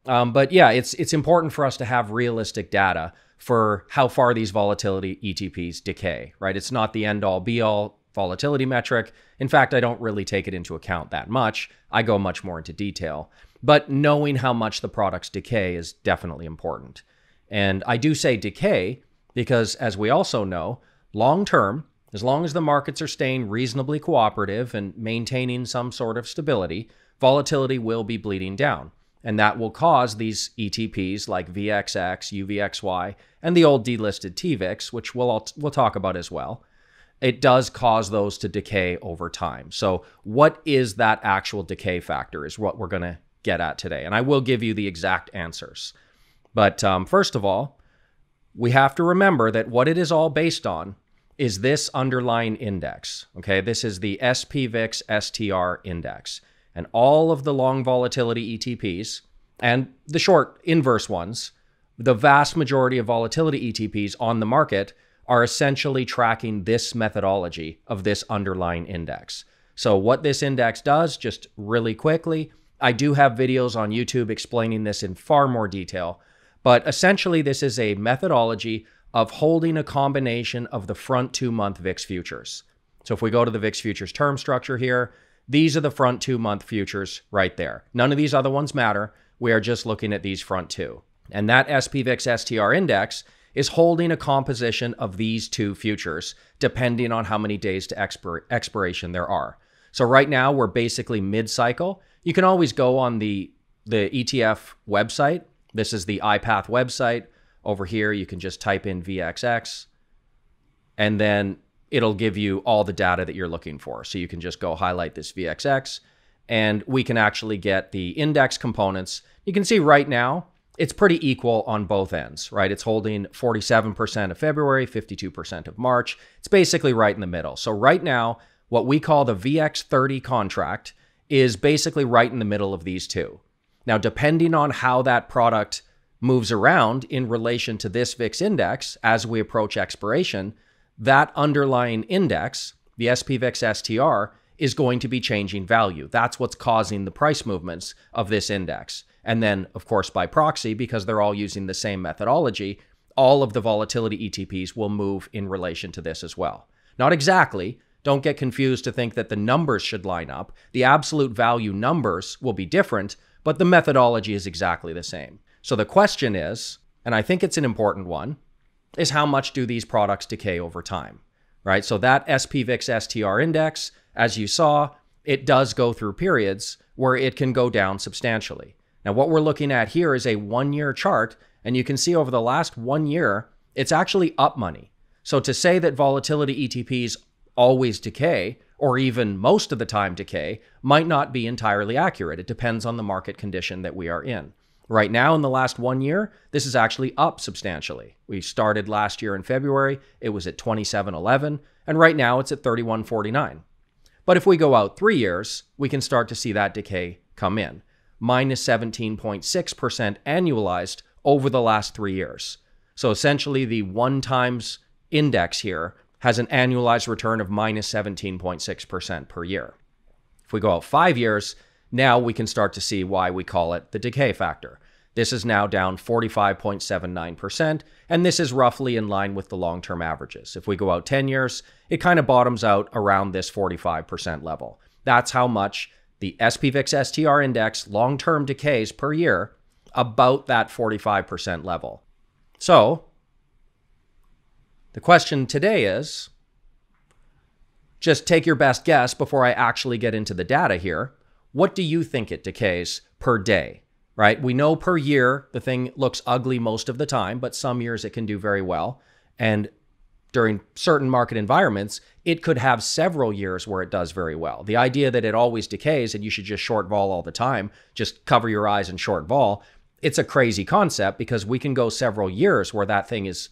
But yeah, it's important for us to have realistic data for how far these volatility ETPs decay, right? It's not the end all be all volatility metric. In fact, I don't really take it into account that much. I go much more into detail. But knowing how much the products decay is definitely important. And I do say decay because, as we also know, long term, as long as the markets are staying reasonably cooperative and maintaining some sort of stability, volatility will be bleeding down. And that will cause these ETPs like VXX, UVXY, and the old delisted TVIX, which we'll talk about as well. It does cause those to decay over time. So what is that actual decay factor is what we're going to get at today. And I will give you the exact answers. But first of all, we have to remember that what it is all based on is this underlying index. Okay, this is the SPVIX STR index. And all of the long volatility ETPs and the short inverse ones, the vast majority of volatility ETPs on the market are essentially tracking this methodology of this underlying index. So what this index does, just really quickly, I do have videos on YouTube explaining this in far more detail, but essentially this is a methodology of holding a combination of the front 2-month VIX futures. So if we go to the VIX futures term structure here, these are the front 2-month futures right there. None of these other ones matter. We are just looking at these front two. And that SPVIX STR index is holding a composition of these two futures, depending on how many days to expiration there are. So right now, we're basically mid-cycle. You can always go on the ETF website. This is the iPath website. Over here, you can just type in VXX, and then it'll give you all the data that you're looking for. So you can just go highlight this VXX, and we can actually get the index components. You can see right now, it's pretty equal on both ends, right? It's holding 47% of February, 52% of March. It's basically right in the middle. So right now, what we call the VX30 contract is basically right in the middle of these two. Now, depending on how that product moves around in relation to this VIX index as we approach expiration, that underlying index, the SPVIX STR, is going to be changing value. That's what's causing the price movements of this index. And then, of course, by proxy, because they're all using the same methodology, all of the volatility ETPs will move in relation to this as well. Not exactly. Don't get confused to think that the numbers should line up. The absolute value numbers will be different, but the methodology is exactly the same. So the question is, and I think it's an important one, is how much do these products decay over time, right? So that SPVIX STR index, as you saw, it does go through periods where it can go down substantially. Now, what we're looking at here is a 1-year chart, and you can see over the last 1 year, it's actually up money. So to say that volatility ETPs always decay, or even most of the time decay, might not be entirely accurate. It depends on the market condition that we are in. Right now, in the last 1 year, this is actually up substantially. We started last year in February, it was at 27.11, and right now it's at 31.49. But if we go out 3 years, we can start to see that decay come in, minus 17.6% annualized over the last 3 years. So essentially, the 1 times index here has an annualized return of minus 17.6% per year. If we go out 5 years, now we can start to see why we call it the decay factor. This is now down 45.79%, and this is roughly in line with the long-term averages. If we go out 10 years, it kind of bottoms out around this 45% level. That's how much the SPVIX STR index long-term decays per year, about that 45% level. So the question today is, just take your best guess before I actually get into the data here. What do you think it decays per day, right? We know per year the thing looks ugly most of the time, but some years it can do very well. And during certain market environments, it could have several years where it does very well. The idea that it always decays and you should just short vol all the time, just cover your eyes and short vol, it's a crazy concept because we can go several years where that thing is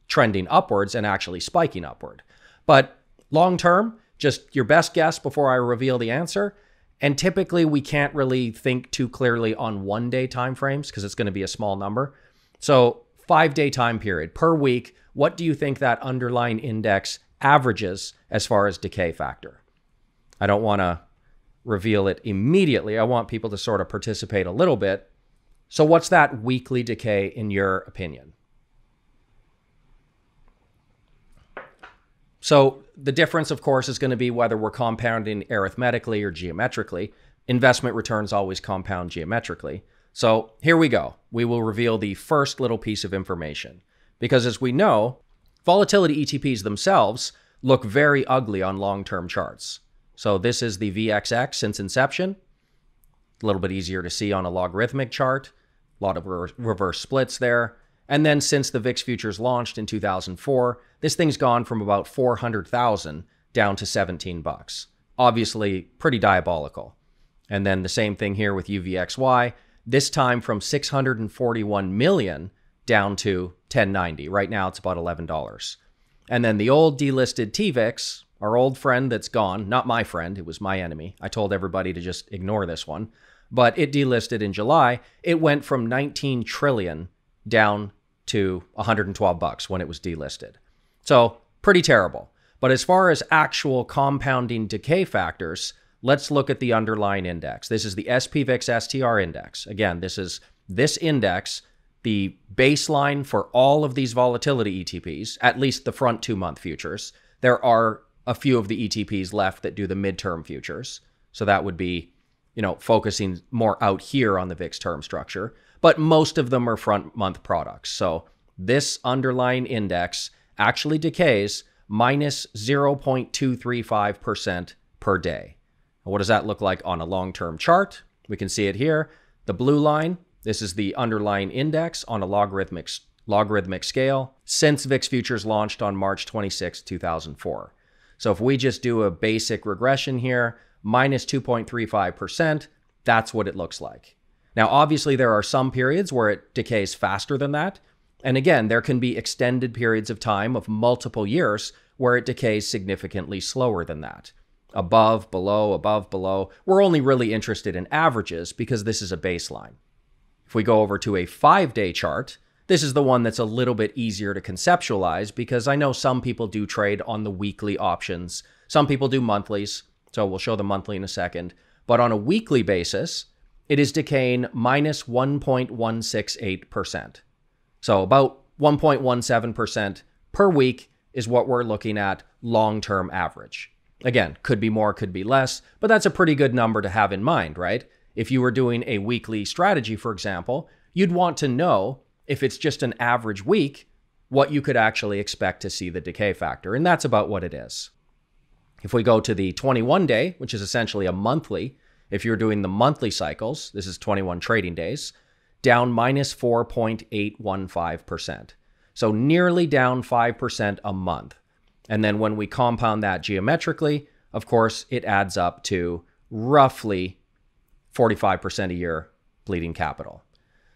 trending upwards and actually spiking upward. But long term, just your best guess before I reveal the answer. And typically we can't really think too clearly on 1 day timeframes because it's going to be a small number. So 5-day time period per week, what do you think that underlying index averages as far as decay factor? I don't want to reveal it immediately. I want people to sort of participate a little bit. So what's that weekly decay in your opinion? So the difference, of course, is going to be whether we're compounding arithmetically or geometrically. Investment returns always compound geometrically. So here we go. We will reveal the first little piece of information. Because as we know, volatility ETPs themselves look very ugly on long-term charts. So this is the VXX since inception. A little bit easier to see on a logarithmic chart. A lot of reverse splits there. And then since the VIX futures launched in 2004, this thing's gone from about 400,000 down to 17 bucks. Obviously pretty diabolical. And then the same thing here with UVXY, this time from 641 million down to 1090. Right now it's about $11. And then the old delisted TVIX, our old friend that's gone, not my friend, it was my enemy. I told everybody to just ignore this one. But it delisted in July. It went from 19 trillion down to 112 bucks when it was delisted. So pretty terrible. But as far as actual compounding decay factors, let's look at the underlying index. This is the SPVIX STR index. Again, this is this index, the baseline for all of these volatility ETPs, at least the front 2-month futures. There are a few of the ETPs left that do the midterm futures. So that would be, focusing more out here on the VIX term structure. But most of them are front month products. So this underlying index actually decays minus 0.235% per day. What does that look like on a long-term chart? We can see it here. The blue line, this is the underlying index on a logarithmic scale since VIX futures launched on March 26, 2004. So if we just do a basic regression here, minus 2.35%, that's what it looks like. Now, obviously, there are some periods where it decays faster than that. And again, there can be extended periods of time of multiple years where it decays significantly slower than that. Above, below, above, below. We're only really interested in averages because this is a baseline. If we go over to a 5-day chart, this is the one that's a little bit easier to conceptualize because I know some people do trade on the weekly options. Some people do monthlies, so we'll show the monthly in a second. But on a weekly basis, it is decaying minus 1.168%. So about 1.17% per week is what we're looking at long-term average. Again, could be more, could be less, but that's a pretty good number to have in mind, right? If you were doing a weekly strategy, for example, you'd want to know if it's just an average week, what you could actually expect to see the decay factor. And that's about what it is. If we go to the 21-day, which is essentially a monthly, if you're doing the monthly cycles, this is 21 trading days, down minus 4.815%. So nearly down 5% a month. And then when we compound that geometrically, of course, it adds up to roughly 45% a year bleeding capital.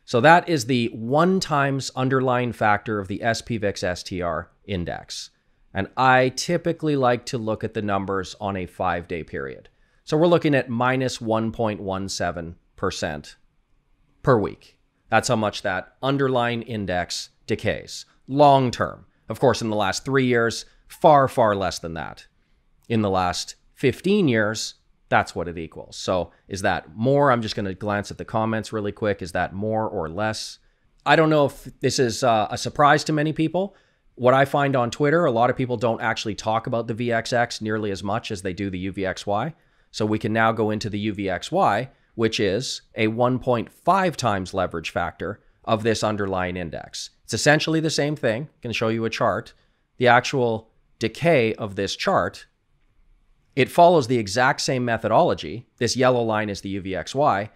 So that is the 1 times underlying factor of the SPVIX STR index. And I typically like to look at the numbers on a 5-day period. So we're looking at minus 1.17% per week. That's how much that underlying index decays. Long term. Of course, in the last 3 years, far, far less than that. In the last 15 years, that's what it equals. So is that more? I'm just going to glance at the comments really quick. Is that more or less? I don't know if this is a surprise to many people. What I find on Twitter, a lot of people don't actually talk about the VXX nearly as much as they do the UVXY. So we can now go into the UVXY, which is a 1.5 times leverage factor of this underlying index. It's essentially the same thing. I can show you a chart. The actual decay of this chart, it follows the exact same methodology. This yellow line is the UVXY.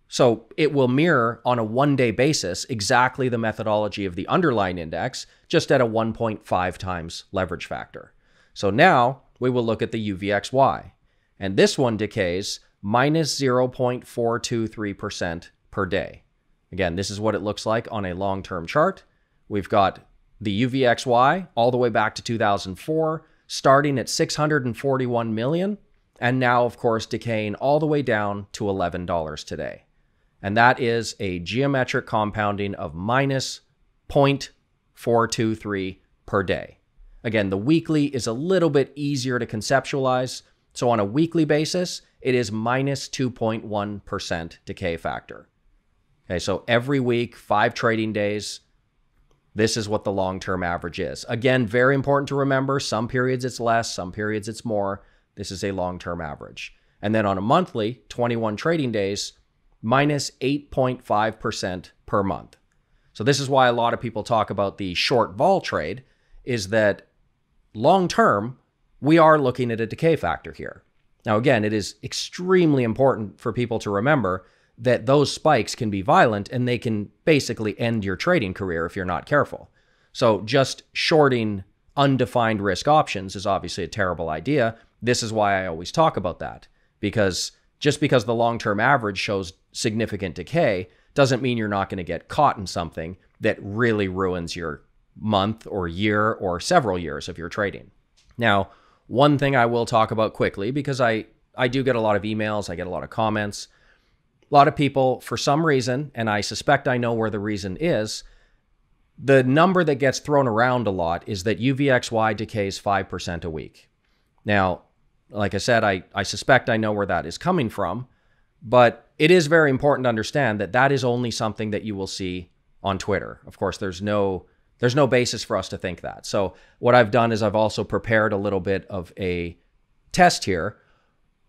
So it will mirror on a 1-day basis exactly the methodology of the underlying index, just at a 1.5 times leverage factor. So now we will look at the UVXY. And this one decays minus 0.423% per day. Again, this is what it looks like on a long-term chart. We've got the UVXY all the way back to 2004, starting at 641 million, and now, of course, decaying all the way down to $11 today. And that is a geometric compounding of minus 0.423 per day. Again, the weekly is a little bit easier to conceptualize. So on a weekly basis, it is minus 2.1% decay factor. Okay, so every week, 5 trading days, this is what the long-term average is. Again, very important to remember, some periods it's less, some periods it's more. This is a long-term average. And then on a monthly, 21 trading days, minus 8.5% per month. So this is why a lot of people talk about the short vol trade, is that long-term, we are looking at a decay factor here. Now, again, it is extremely important for people to remember that those spikes can be violent and they can basically end your trading career if you're not careful. So just shorting undefined risk options is obviously a terrible idea. This is why I always talk about that, because just because the long-term average shows significant decay doesn't mean you're not going to get caught in something that really ruins your month or year or several years of your trading. Now, one thing I will talk about quickly, because I do get a lot of emails, I get a lot of comments. A lot of people, for some reason, and I suspect I know where the reason is, the number that gets thrown around a lot is that UVXY decays 5% a week. Now, like I said, I suspect I know where that is coming from, but it is very important to understand that that is only something that you will see on Twitter. Of course, there's no basis for us to think that. So what I've done is I've also prepared a little bit of a test here.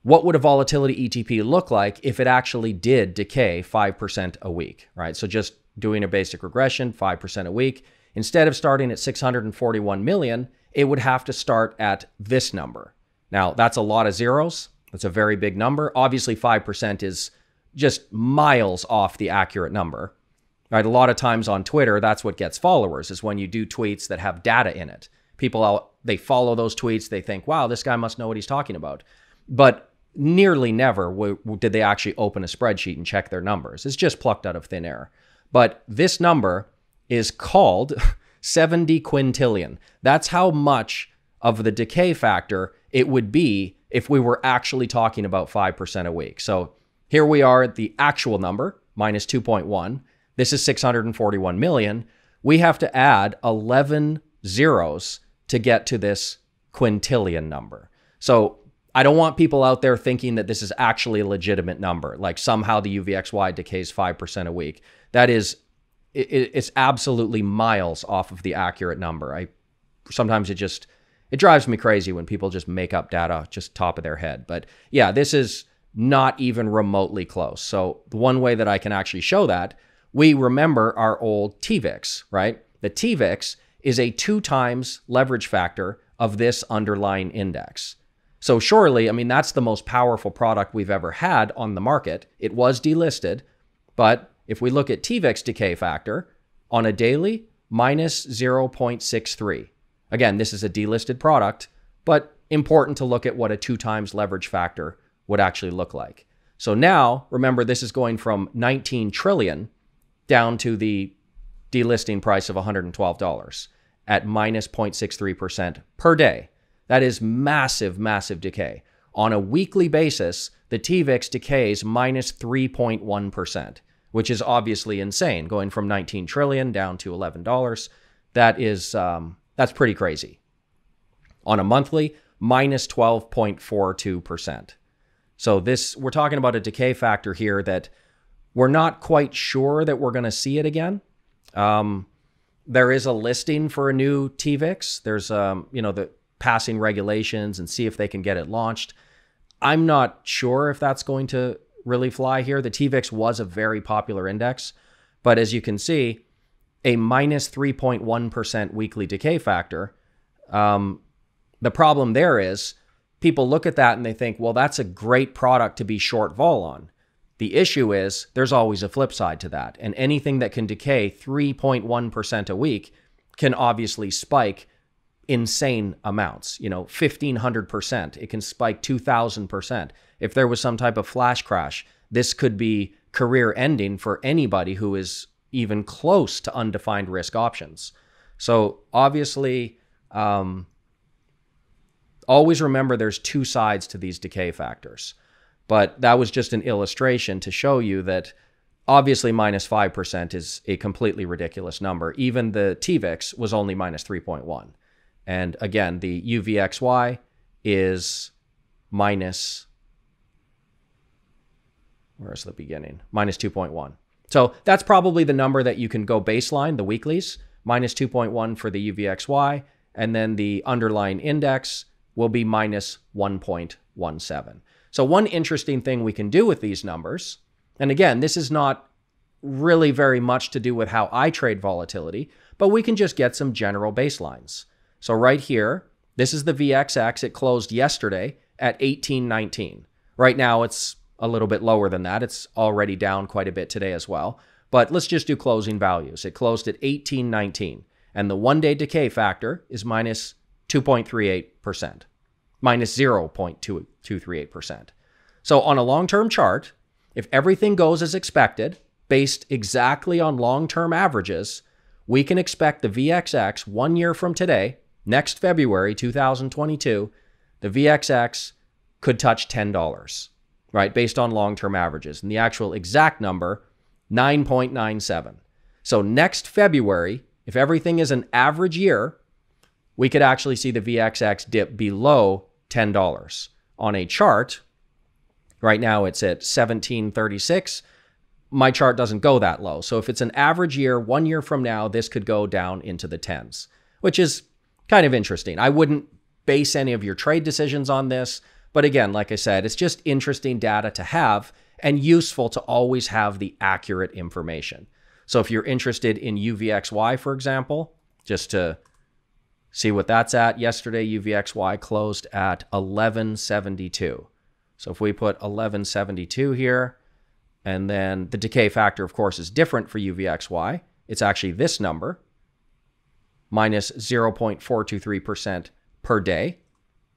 What would a volatility ETP look like if it actually did decay 5% a week, right? So just doing a basic regression, 5% a week. Instead of starting at 641 million, it would have to start at this number. Now, that's a lot of zeros. That's a very big number. Obviously, 5% is just miles off the accurate number, right? A lot of times on Twitter, that's what gets followers, is when you do tweets that have data in it. People, they follow those tweets. They think, wow, this guy must know what he's talking about. But nearly never did they actually open a spreadsheet and check their numbers. It's just plucked out of thin air. But this number is called 70 quintillion. That's how much of the decay factor it would be if we were actually talking about 5% a week. So here we are at the actual number, minus 2.1. This is 641 million. We have to add 11 zeros to get to this quintillion number. So I don't want people out there thinking that this is actually a legitimate number, like somehow the UVXY decays 5% a week. That is, it's absolutely miles off of the accurate number. Sometimes it drives me crazy when people just make up data just top of their head. But yeah, this is not even remotely close. So the one way that I can actually show that, we remember our old TVIX, right? The TVIX is a 2 times leverage factor of this underlying index. So surely, I mean, that's the most powerful product we've ever had on the market. It was delisted, but if we look at TVIX decay factor on a daily, minus 0.63. Again, this is a delisted product, but important to look at what a 2 times leverage factor would actually look like. So now, remember, this is going from 19 trillion down to the delisting price of $112 at minus 0.63% per day. That is massive, massive decay. On a weekly basis, the TVIX decays minus 3.1%, which is obviously insane, going from 19 trillion down to $11. That is, that's pretty crazy. On a monthly, minus 12.42%. So we're talking about a decay factor here that we're not quite sure that we're going to see it again. There is a listing for a new TVIX. There's, the passing regulations and see if they can get it launched. I'm not sure if that's going to really fly here. The TVIX was a very popular index, but as you can see, a minus 3.1% weekly decay factor. The problem there is people look at that and they think, well, that's a great product to be short vol on. The issue is there's always a flip side to that. And anything that can decay 3.1% a week can obviously spike insane amounts, 1,500%. It can spike 2,000%. If there was some type of flash crash, this could be career ending for anybody who is even close to undefined risk options. So obviously, always remember there's 2 sides to these decay factors. But that was just an illustration to show you that obviously minus 5% is a completely ridiculous number. Even the TVIX was only minus 3.1. And again, the UVXY is minus, where's the beginning? Minus 2.1. So that's probably the number that you can go baseline, the weeklies, minus 2.1 for the UVXY, and then the underlying index will be minus 1.17. So one interesting thing we can do with these numbers, and again, this is not really very much to do with how I trade volatility, but we can just get some general baselines. So right here, this is the VXX. It closed yesterday at 18.19. Right now, it's a little bit lower than that. It's already down quite a bit today as well. But let's just do closing values. It closed at 18.19, and the one-day decay factor is minus 2.38%, minus 0.238%. So on a long-term chart, if everything goes as expected, based exactly on long-term averages, we can expect the VXX 1 year from today, next February 2022, the VXX could touch $10, right, based on long-term averages. And the actual exact number, 9.97. So next February, if everything is an average year, we could actually see the VXX dip below $10. On a chart, right now it's at 1736. My chart doesn't go that low. So if it's an average year, 1 year from now, this could go down into the tens, which is kind of interesting. I wouldn't base any of your trade decisions on this. But again, like I said, it's just interesting data to have and useful to always have the accurate information. So if you're interested in UVXY, for example, just to see what that's at, yesterday UVXY closed at 1172. So if we put 1172 here, and then the decay factor, of course, is different for UVXY. It's actually this number, minus 0.423% per day.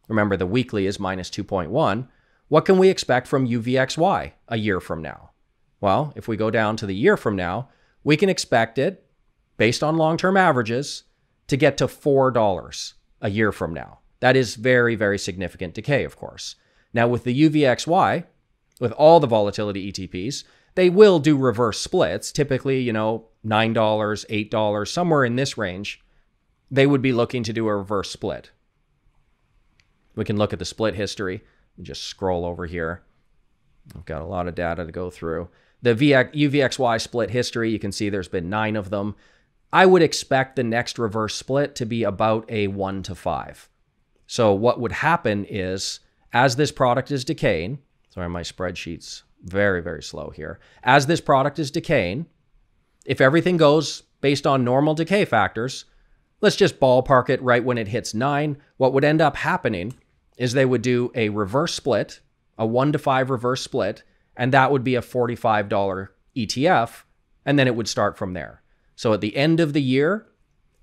Remember, the weekly is minus 2.1. What can we expect from UVXY a year from now? Well, if we go down to the year from now, we can expect it, based on long-term averages, to get to $4 a year from now. That is very, very significant decay, of course. Now, with the UVXY, with all the volatility ETPs, they will do reverse splits, typically, $9, $8, somewhere in this range. They would be looking to do a reverse split. We can look at the split history and just scroll over here. I've got a lot of data to go through. The UVXY split history, you can see there's been 9 of them. I would expect the next reverse split to be about a 1 to 5. So what would happen is, as this product is decaying, sorry, my spreadsheet's very, very slow here. As this product is decaying, if everything goes based on normal decay factors, let's just ballpark it right when it hits 9. What would end up happening is they would do a reverse split, a 1 to 5 reverse split, and that would be a $45 ETF, and then it would start from there. So at the end of the year,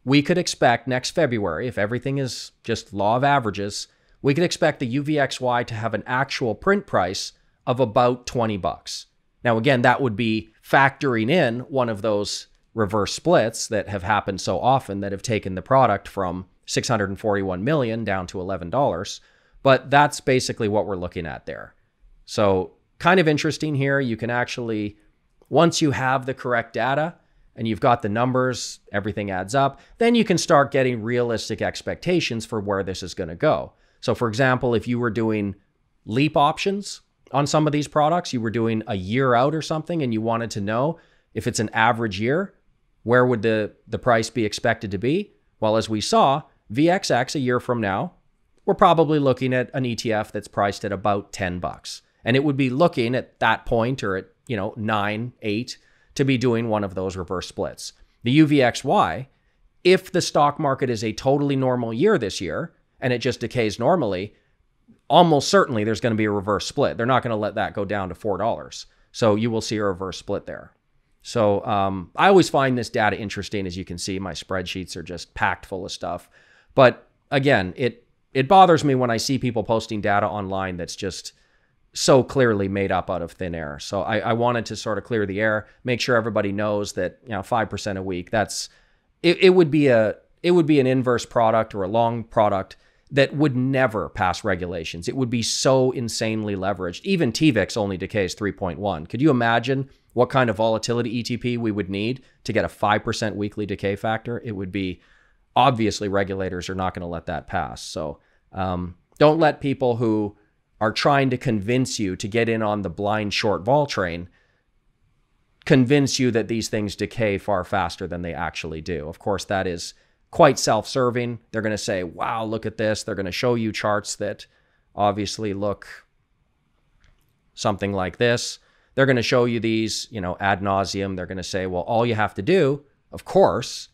we could expect next February, if everything is just law of averages, we could expect the UVXY to have an actual print price of about $20. Now, again, that would be factoring in one of those reverse splits that have happened so often that have taken the product from $641 million down to $11. But that's basically what we're looking at there. So kind of interesting here. You can actually, once you have the correct data and you've got the numbers, everything adds up, then you can start getting realistic expectations for where this is going to go. So for example, if you were doing leap options on some of these products, you were doing a year out or something, and you wanted to know if it's an average year, where would the price be expected to be? Well, as we saw, VXX a year from now, we're probably looking at an ETF that's priced at about $10. And it would be looking at that point, or at 9, 8, to be doing one of those reverse splits. The UVXY, if the stock market is a totally normal year this year, and it just decays normally, almost certainly there's going to be a reverse split. They're not going to let that go down to $4. So you will see a reverse split there. So I always find this data interesting. As you can see, my spreadsheets are just packed full of stuff. But again, it bothers me when I see people posting data online that's just so clearly made up out of thin air. So I wanted to sort of clear the air, make sure everybody knows that 5% a week, it would be an inverse product or a long product that would never pass regulations. It would be so insanely leveraged. Even TVIX only decays 3.1. Could you imagine what kind of volatility ETP we would need to get a 5% weekly decay factor? It would be, obviously regulators are not going to let that pass. So don't let people who are trying to convince you to get in on the blind short vol train convince you that these things decay far faster than they actually do. Of course, that is quite self-serving. They're going to say, wow, look at this. They're going to show you charts that obviously look something like this. They're going to show you these, ad nauseum. They're going to say, well, all you have to do, of course,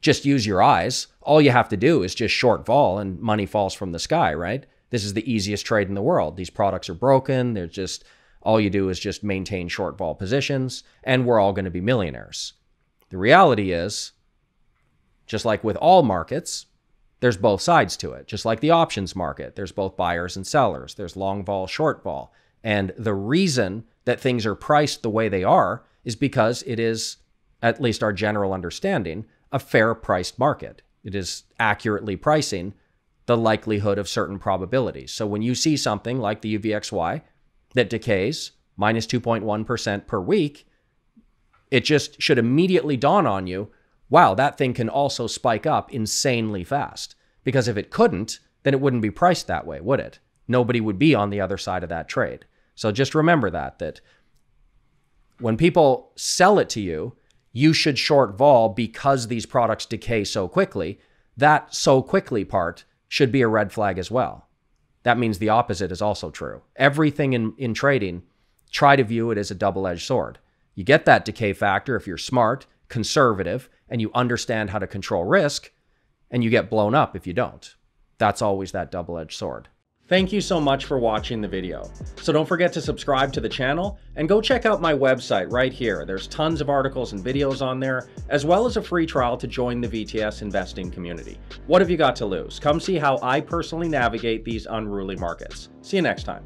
just use your eyes. All you have to do is just short vol and money falls from the sky, right? This is the easiest trade in the world. These products are broken. They're just, all you do is just maintain short vol positions and we're all going to be millionaires. The reality is, just like with all markets, there's both sides to it. Just like the options market, there's both buyers and sellers. There's long vol, short vol. And the reason that things are priced the way they are is because it is, at least our general understanding, a fair priced market. It is accurately pricing the likelihood of certain probabilities. So when you see something like the Uvxy that decays minus 2.1% per week, it just should immediately dawn on you, wow, that thing can also spike up insanely fast. Because if it couldn't, then it wouldn't be priced that way, would it? Nobody would be on the other side of that trade. So just remember that when people sell it to you, you should short vol because these products decay so quickly. That so quickly part should be a red flag as well. That means the opposite is also true. Everything in trading, try to view it as a double-edged sword. You get that decay factor if you're smart, conservative, and you understand how to control risk, and you get blown up if you don't. That's always that double-edged sword. Thank you so much for watching the video. So don't forget to subscribe to the channel and go check out my website right here. There's tons of articles and videos on there, as well as a free trial to join the VTS investing community. What have you got to lose? Come see how I personally navigate these unruly markets. See you next time.